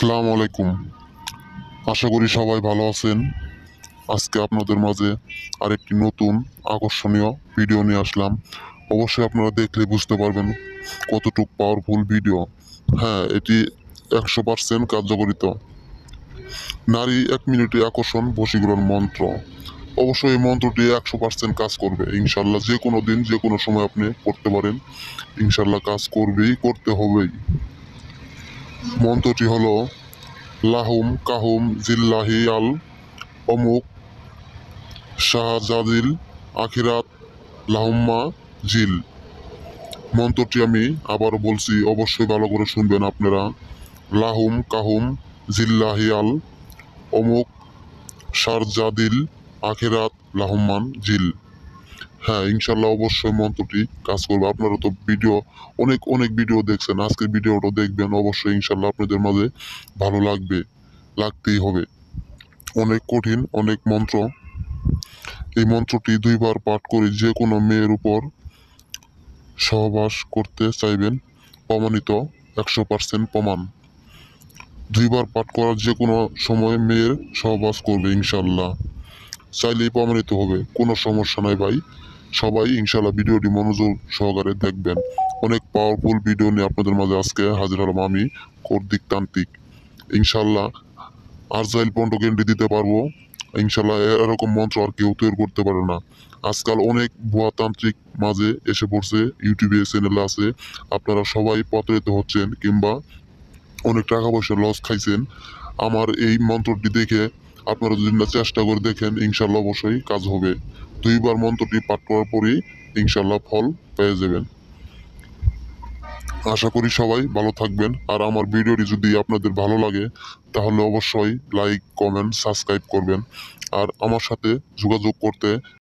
আসসালামু আলাইকুম। আশা করি সবাই ভালো আছেন। আজকে আপনাদের মাঝে আরেকটি নতুন আকর্ষণীয় ভিডিও নিয়ে আসলাম। অবশ্যই আপনারা দেখলে বুঝতে পারবেন কতটুকু পাওয়ারফুল ভিডিও। হ্যাঁ, এটি 100% কার্যকরিত। নারী 1 মিনিটে আকর্ষণ বশীকরণ মন্ত্র। অবশ্যই এই মন্ত্রটি 100% কাজ করবে ইনশাল্লাহ। যে কোনো দিন যে কোনো সময় আপনি করতে পারেন, ইনশাল্লাহ কাজ করবেই, করতে হবেই। মন্ত্রটি হলো লাহুম কাহুম জিল্লাহি আল অমুক শাহজাদিল আখিরাত লাহুম্মা জিল। মন্ত্রটি আমি আবারও বলছি, অবশ্যই ভালো করে শুনবেন আপনারা। লাহুম কাহুম জিল্লাহি আল অমুক শারজাদিল আখিরাত লাহুম্মান জিল। হ্যাঁ, ইনশাল্লাহ অবশ্যই মন্ত্রটি কাজ করবে। আপনারা তো ভিডিও অনেক অনেক ভিডিও দেখছেন, আজকের ভিডিওটা দেখবেন অবশ্যই, ইনশাল্লাহ আপনাদের মাঝে ভালো লাগবে, লাগতেই হবে। অনেক কঠিন অনেক মন্ত্র। এই মন্ত্রটি 2বার পাঠ করে যে কোনো মেয়ের উপর সহবাস করতে চাইবেন, প্রমাণিত, 100% প্রমাণ। 2বার পাঠ করার যে কোনো সময় মেয়ের সহবাস করবে ইনশাল্লাহ, চাইলেই প্রমাণিত হবে, কোনো সমস্যা নাই ভাই। সবাই ইনশাল্লাহ ভিডিওটি মনোযোগ সহকারে দেখবেন। অনেক পাওয়ারফুল ভিডিও নিয়ে আপনাদের মাঝে আজকে হাজির হলাম আমি, কর্দিক তান্ত্রিক। ইনশাল্লাহ আরজাইল পর্যন্ত গ্যারান্টি দিতে পারবো। ইনশাল্লাহ এরকম মন্ত্র আর কেউ তৈরি করতে পারে না। আজকাল অনেক ভুয়া তান্ত্রিক মাঝে এসে পড়ছে, ইউটিউবে চ্যানেল আছে। আপনারা সবাই প্রতারিত হচ্ছেন কিংবা অনেক টাকা পয়সা লস খাইছেন। আমার এই মন্ত্রটি দেখে আপনারা যদি না চেষ্টা করে দেখেন, ইনশাল্লাহ অবশ্যই কাজ হবে। 2বার মন্ত্রটি পাঠ করার পরেই ইনশাল্লাহ ফল পেয়ে যাবেন। আশা করি সবাই ভালো থাকবেন। আর আমার ভিডিওটি যদি আপনাদের ভালো লাগে তাহলে অবশ্যই লাইক কমেন্ট সাবস্ক্রাইব করবেন। আর আমার সাথে যোগাযোগ করতে